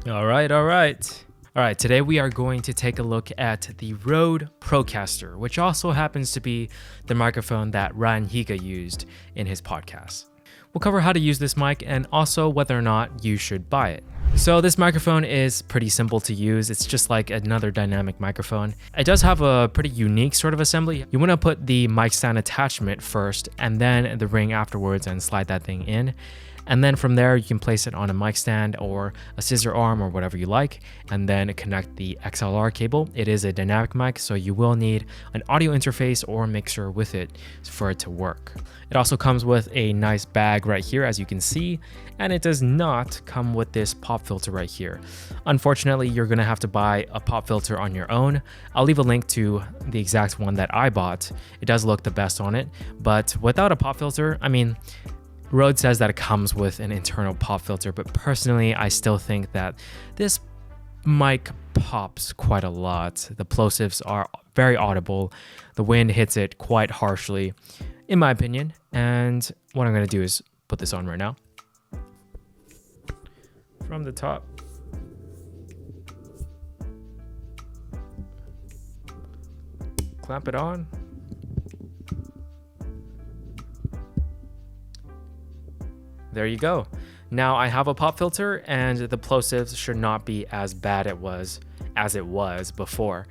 All right, today we are going to take a look at the Rode Procaster, which also happens to be the microphone that Ryan Higa used in his podcast. We'll cover how to use this mic and also whether or not you should buy it. So this microphone is pretty simple to use. It's just like another dynamic microphone. It does have a pretty unique sort of assembly. You want to put the mic stand attachment first and then the ring afterwards and slide that thing in. And then from there, you can place it on a mic stand or a scissor arm or whatever you like, and then connect the XLR cable. It is a dynamic mic, so you will need an audio interface or mixer with it for it to work. It also comes with a nice bag right here, as you can see, and it does not come with this pop filter right here. Unfortunately, you're gonna have to buy a pop filter on your own. I'll leave a link to the exact one that I bought. It does look the best on it, but without a pop filter, I mean, Rode says that it comes with an internal pop filter, but personally, I still think that this mic pops quite a lot. The plosives are very audible. The wind hits it quite harshly, in my opinion. And what I'm going to do is put this on right now. From the top. Clamp it on. There you go. Now I have a pop filter and the plosives should not be as bad as it was before.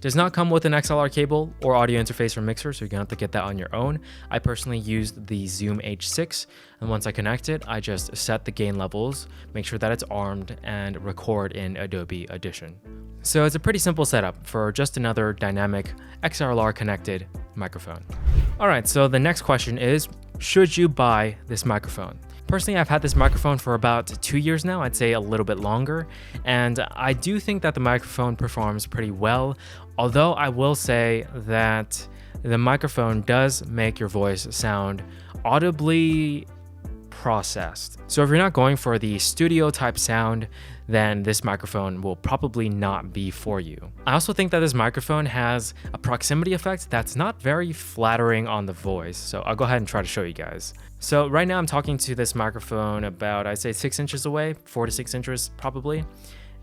Does not come with an XLR cable or audio interface or mixer, so you're gonna have to get that on your own. I personally used the Zoom H6, and once I connect it, I just set the gain levels, make sure that it's armed, and record in Adobe Audition. So it's a pretty simple setup for just another dynamic XLR connected microphone. All right, so the next question is, should you buy this microphone? Personally, I've had this microphone for about 2 years now, I'd say a little bit longer, and I do think that the microphone performs pretty well, although I will say that the microphone does make your voice sound audibly processed. So if you're not going for the studio type sound, then this microphone will probably not be for you. I also think that this microphone has a proximity effect that's not very flattering on the voice. So I'll go ahead and try to show you guys. So right now I'm talking to this microphone about, I'd say 6 inches away, 4 to 6 inches probably.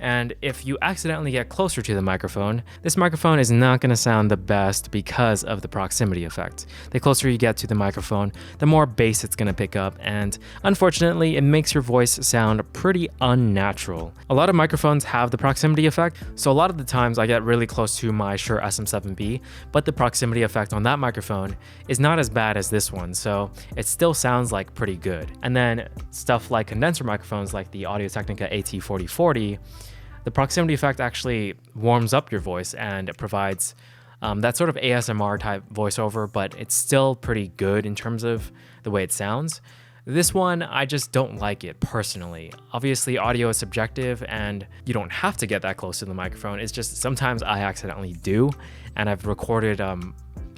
And if you accidentally get closer to the microphone, this microphone is not going to sound the best because of the proximity effect. The closer you get to the microphone, the more bass it's going to pick up, and unfortunately, it makes your voice sound pretty unnatural. A lot of microphones have the proximity effect, so a lot of the times I get really close to my Shure SM7B, but the proximity effect on that microphone is not as bad as this one, so it still sounds like pretty good. And then stuff like condenser microphones like the Audio-Technica AT4040, the proximity effect actually warms up your voice and it provides that sort of ASMR type voiceover, but it's still pretty good in terms of the way it sounds. This one, I just don't like it personally. Obviously, audio is subjective and you don't have to get that close to the microphone. It's just sometimes I accidentally do, and I've recorded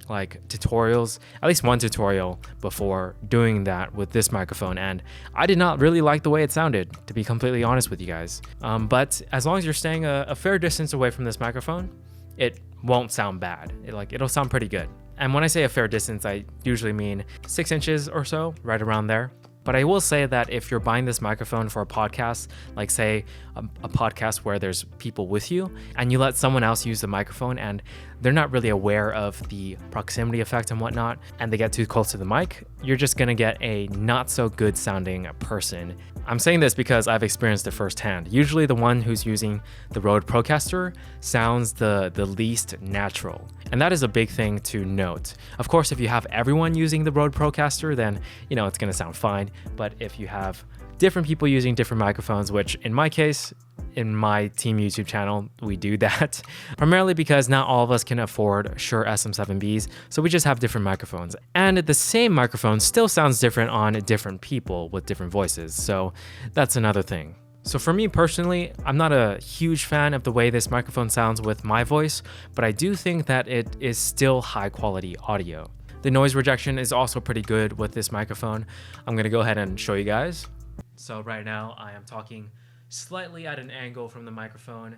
like tutorials, at least one tutorial before doing that with this microphone, and I did not really like the way it sounded, to be completely honest with you guys. But as long as you're staying a fair distance away from this microphone, it won't sound bad. It'll sound pretty good. And when I say a fair distance, I usually mean 6 inches or so, right around there. But I will say that if you're buying this microphone for a podcast, like say a podcast where there's people with you, and you let someone else use the microphone and they're not really aware of the proximity effect and whatnot, and they get too close to the mic, you're just gonna get a not so good sounding person. I'm saying this because I've experienced it firsthand. Usually the one who's using the Rode Procaster sounds the least natural. And that is a big thing to note. Of course, if you have everyone using the Rode Procaster, then it's gonna sound fine. But if you have different people using different microphones, which in my case, in my team YouTube channel, we do that, primarily because not all of us can afford Shure SM7Bs, so we just have different microphones. And the same microphone still sounds different on different people with different voices, so that's another thing. So for me personally, I'm not a huge fan of the way this microphone sounds with my voice, but I do think that it is still high quality audio. The noise rejection is also pretty good with this microphone. I'm gonna go ahead and show you guys. So right now I am talking slightly at an angle from the microphone,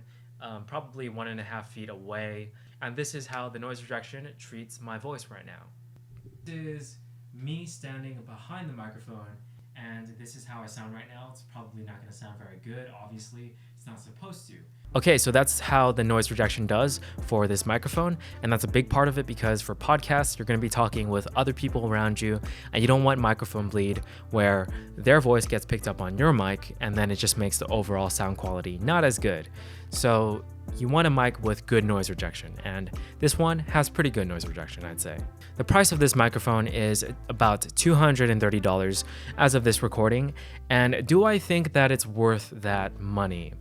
probably 1.5 feet away. And this is how the noise rejection treats my voice right now. This is me standing behind the microphone, and this is how I sound right now. It's probably not going to sound very good, obviously. it's not supposed to. Okay, so that's how the noise rejection does for this microphone, and that's a big part of it because for podcasts, you're going to be talking with other people around you, and you don't want microphone bleed where their voice gets picked up on your mic, and then it just makes the overall sound quality not as good. So you want a mic with good noise rejection, and this one has pretty good noise rejection, I'd say. The price of this microphone is about $230 as of this recording, and do I think that it's worth that money?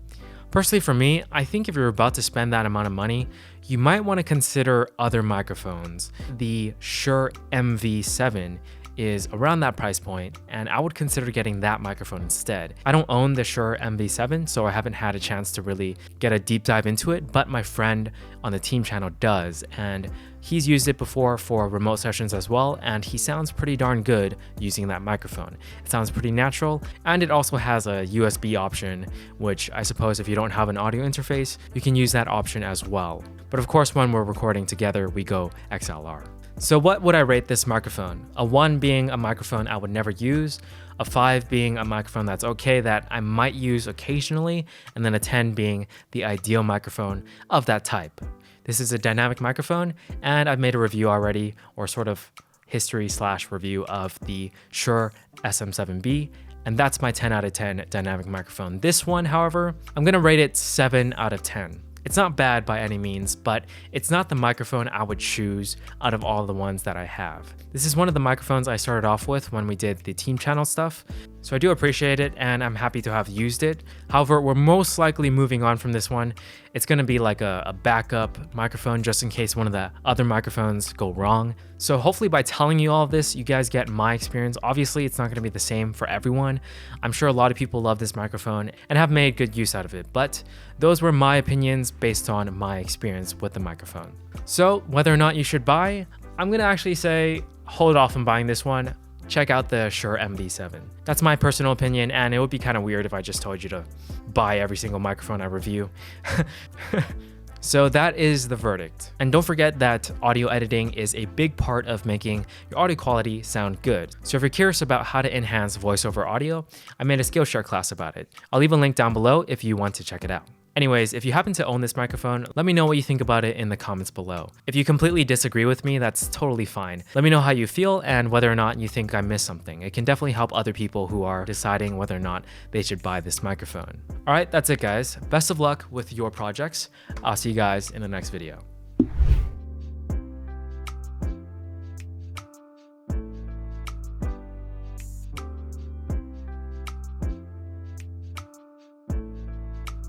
Personally, for me, I think if you're about to spend that amount of money, you might want to consider other microphones. The Shure MV7 is around that price point, and I would consider getting that microphone instead. I don't own the Shure MV7, so I haven't had a chance to really get a deep dive into it, but my friend on the team channel does, and he's used it before for remote sessions as well, and he sounds pretty darn good using that microphone. It sounds pretty natural, and it also has a USB option, which I suppose if you don't have an audio interface, you can use that option as well. But of course, when we're recording together, we go XLR. So what would I rate this microphone? A 1 being a microphone I would never use, a 5 being a microphone that's okay that I might use occasionally, and then a 10 being the ideal microphone of that type. This is a dynamic microphone, and I've made a review already, or sort of history/review of the Shure SM7B, and that's my 10 out of 10 dynamic microphone. This one, however, I'm gonna rate it 7 out of 10. It's not bad by any means, but it's not the microphone I would choose out of all the ones that I have. This is one of the microphones I started off with when we did the team channel stuff, so I do appreciate it and I'm happy to have used it. However, we're most likely moving on from this one. It's gonna be like a backup microphone just in case one of the other microphones go wrong. So hopefully by telling you all of this, you guys get my experience. Obviously, it's not gonna be the same for everyone. I'm sure a lot of people love this microphone and have made good use out of it, but those were my opinions based on my experience with the microphone. So whether or not you should buy, I'm gonna actually say hold off on buying this one. Check out the Shure MV7. That's my personal opinion, and it would be kind of weird if I just told you to buy every single microphone I review. So that is the verdict. And don't forget that audio editing is a big part of making your audio quality sound good. So if you're curious about how to enhance voiceover audio, I made a Skillshare class about it. I'll leave a link down below if you want to check it out. Anyways, if you happen to own this microphone, let me know what you think about it in the comments below. If you completely disagree with me, that's totally fine. Let me know how you feel and whether or not you think I missed something. It can definitely help other people who are deciding whether or not they should buy this microphone. All right, that's it guys. Best of luck with your projects. I'll see you guys in the next video.